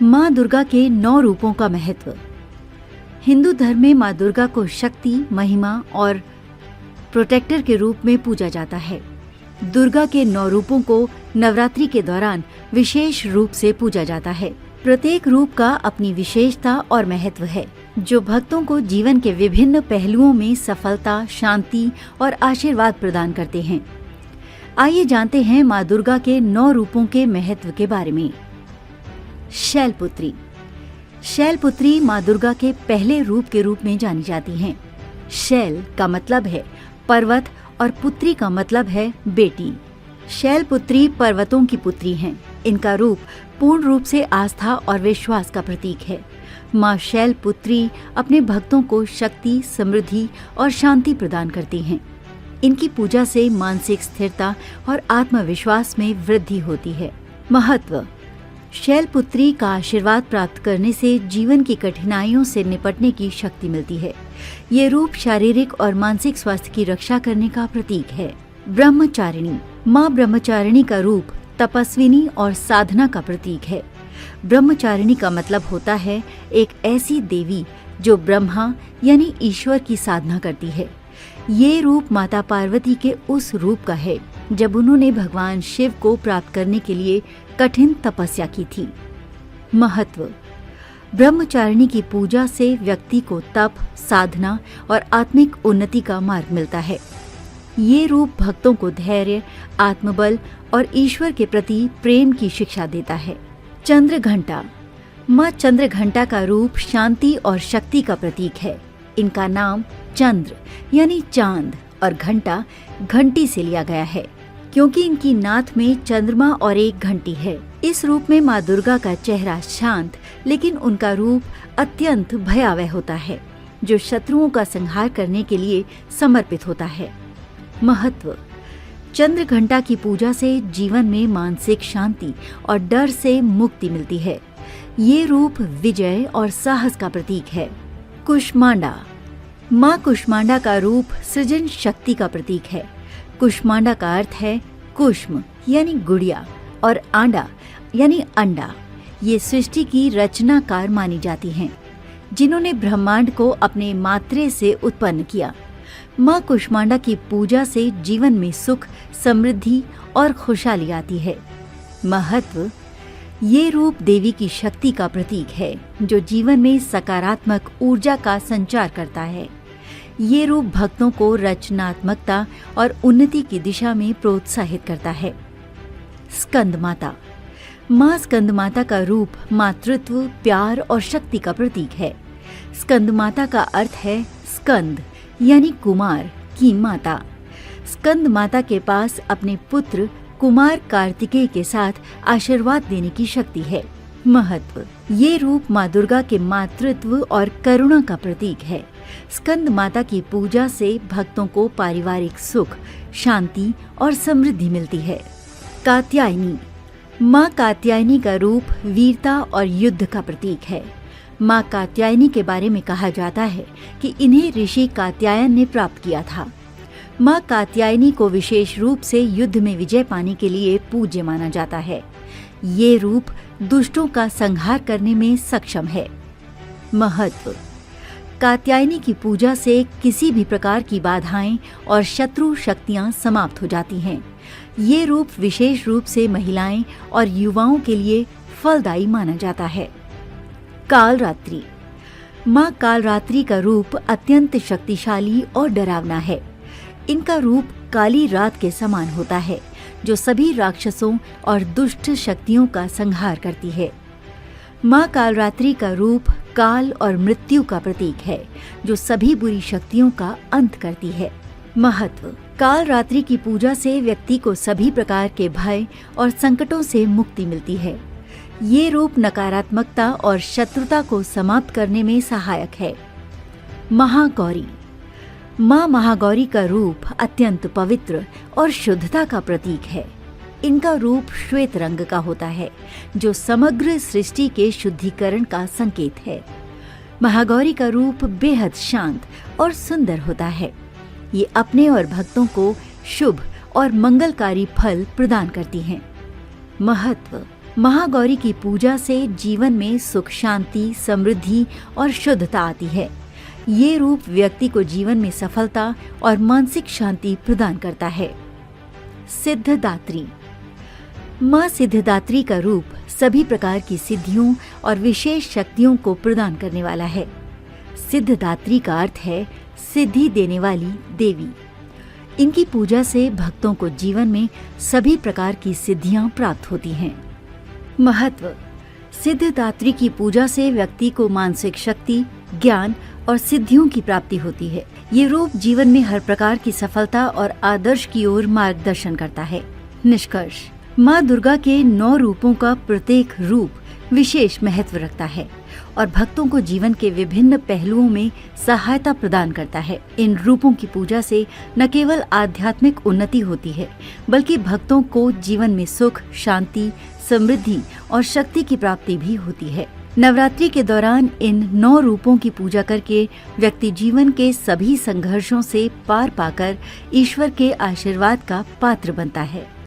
माँ दुर्गा के 9 रूपों का महत्व। हिंदू धर्म में माँ दुर्गा को शक्ति, महिमा और प्रोटेक्टर के रूप में पूजा जाता है। दुर्गा के 9 रूपों को नवरात्रि के दौरान विशेष रूप से पूजा जाता है। प्रत्येक रूप का अपनी विशेषता और महत्व है, जो भक्तों को जीवन के विभिन्न पहलुओं में सफलता, शांति और आशीर्वाद प्रदान करते हैं। आइए जानते हैं माँ दुर्गा के 9 रूपों के महत्व के बारे में। शैलपुत्री। शैलपुत्री माँ दुर्गा के पहले रूप के रूप में जानी जाती हैं। शैल का मतलब है पर्वत और पुत्री का मतलब है बेटी। शैलपुत्री पर्वतों की पुत्री हैं। इनका रूप पूर्ण रूप से आस्था और विश्वास का प्रतीक है। माँ शैलपुत्री अपने भक्तों को शक्ति, समृद्धि और शांति प्रदान करती हैं। इनकी पूजा से मानसिक स्थिरता और आत्मविश्वास में वृद्धि होती है। महत्व। शैलपुत्री का आशीर्वाद प्राप्त करने से जीवन की कठिनाइयों से निपटने की शक्ति मिलती है। ये रूप शारीरिक और मानसिक स्वास्थ्य की रक्षा करने का प्रतीक है। ब्रह्मचारिणी। माँ ब्रह्मचारिणी का रूप तपस्विनी और साधना का प्रतीक है। ब्रह्मचारिणी का मतलब होता है एक ऐसी देवी जो ब्रह्मा यानी ईश्वर की साधना करती है। ये रूप माता पार्वती के उस रूप का है जब उन्होंने भगवान शिव को प्राप्त करने के लिए कठिन तपस्या की थी। महत्व। ब्रह्मचारिणी की पूजा से व्यक्ति को तप, साधना और आत्मिक उन्नति का मार्ग मिलता है। ये रूप भक्तों को धैर्य, आत्मबल और ईश्वर के प्रति प्रेम की शिक्षा देता है। चंद्रघंटा। माँ चंद्रघंटा का रूप शांति और शक्ति का प्रतीक है। इनका नाम चंद्र यानी चांद और घंटा घंटी से लिया गया है, क्योंकि इनकी नाथ में चंद्रमा और एक घंटी है। इस रूप में माँ दुर्गा का चेहरा शांत लेकिन उनका रूप अत्यंत भयावह होता है, जो शत्रुओं का संहार करने के लिए समर्पित होता है। महत्व। चंद्रघंटा की पूजा से जीवन में मानसिक शांति और डर से मुक्ति मिलती है। ये रूप विजय और साहस का प्रतीक है। कुष्मांडा। माँ कुष्मांडा का रूप सृजन शक्ति का प्रतीक है। कुष्मांडा का अर्थ है कुष्म यानी गुड़िया और आंडा यानी अंडा। ये सृष्टि की रचनाकार मानी जाती हैं, जिन्होंने ब्रह्मांड को अपने मात्रे से उत्पन्न किया। माँ कुष्मांडा की पूजा से जीवन में सुख, समृद्धि और खुशहाली आती है। महत्व। ये रूप देवी की शक्ति का प्रतीक है, जो जीवन में सकारात्मक ऊर्जा का संचार करता है। ये रूप भक्तों को रचनात्मकता और उन्नति की दिशा में प्रोत्साहित करता है। स्कंद माता। माँ स्कंद माता का रूप मातृत्व, प्यार और शक्ति का प्रतीक है। स्कंद माता का अर्थ है स्कंद यानी कुमार की माता। स्कंद माता के पास अपने पुत्र कुमार कार्तिकेय के साथ आशीर्वाद देने की शक्ति है। महत्व। ये रूप माँ दुर्गा के मातृत्व और करुणा का प्रतीक है। स्कंद माता की पूजा से भक्तों को पारिवारिक सुख, शांति और समृद्धि मिलती है। कात्यायनी। माँ कात्यायनी का रूप वीरता और युद्ध का प्रतीक है। माँ कात्यायनी के बारे में कहा जाता है कि इन्हें ऋषि कात्यायन ने प्राप्त किया था। माँ कात्यायनी को विशेष रूप से युद्ध में विजय पाने के लिए पूज्य माना जाता है। ये रूप दुष्टों का संहार करने में सक्षम है। महत्व। कात्यायनी की पूजा से किसी भी प्रकार की बाधाएं और शत्रु शक्तियां समाप्त हो जाती हैं। ये रूप विशेष रूप से महिलाएं और युवाओं के लिए फलदायी माना जाता है। कालरात्रि। माँ कालरात्रि का रूप अत्यंत शक्तिशाली और डरावना है। इनका रूप काली रात के समान होता है, जो सभी राक्षसों और दुष्ट शक्तियों का संहार करती है। माँ कालरात्रि का रूप काल और मृत्यु का प्रतीक है, जो सभी बुरी शक्तियों का अंत करती है। महत्व। कालरात्रि की पूजा से व्यक्ति को सभी प्रकार के भय और संकटों से मुक्ति मिलती है। ये रूप नकारात्मकता और शत्रुता को समाप्त करने में सहायक है। महागौरी। माँ महागौरी का रूप अत्यंत पवित्र और शुद्धता का प्रतीक है। इनका रूप श्वेत रंग का होता है, जो समग्र सृष्टि के शुद्धिकरण का संकेत है। महागौरी का रूप बेहद शांत और सुंदर होता है। ये अपने और भक्तों को शुभ और मंगलकारी फल प्रदान करती हैं। महत्व। महागौरी की पूजा से जीवन में सुख, शांति, समृद्धि और शुद्धता आती है। ये रूप व्यक्ति को जीवन में सफलता और मानसिक शांति प्रदान करता है। सिद्धदात्री। माँ सिद्धदात्री का रूप सभी प्रकार की सिद्धियों और विशेष शक्तियों को प्रदान करने वाला है। सिद्धदात्री का अर्थ है सिद्धि देने वाली देवी। इनकी पूजा से भक्तों को जीवन में सभी प्रकार की सिद्धियां प्राप्त होती हैं। महत्व। सिद्धदात्री की पूजा से व्यक्ति को मानसिक शक्ति, ज्ञान और सिद्धियों की प्राप्ति होती है। ये रूप जीवन में हर प्रकार की सफलता और आदर्श की ओर मार्गदर्शन करता है। निष्कर्ष। माँ दुर्गा के 9 रूपों का प्रत्येक रूप विशेष महत्व रखता है और भक्तों को जीवन के विभिन्न पहलुओं में सहायता प्रदान करता है। इन रूपों की पूजा से न केवल आध्यात्मिक उन्नति होती है, बल्कि भक्तों को जीवन में सुख, शांति, समृद्धि और शक्ति की प्राप्ति भी होती है। नवरात्रि के दौरान इन 9 रूपों की पूजा करके व्यक्ति जीवन के सभी संघर्षों से पार पाकर ईश्वर के आशीर्वाद का पात्र बनता है।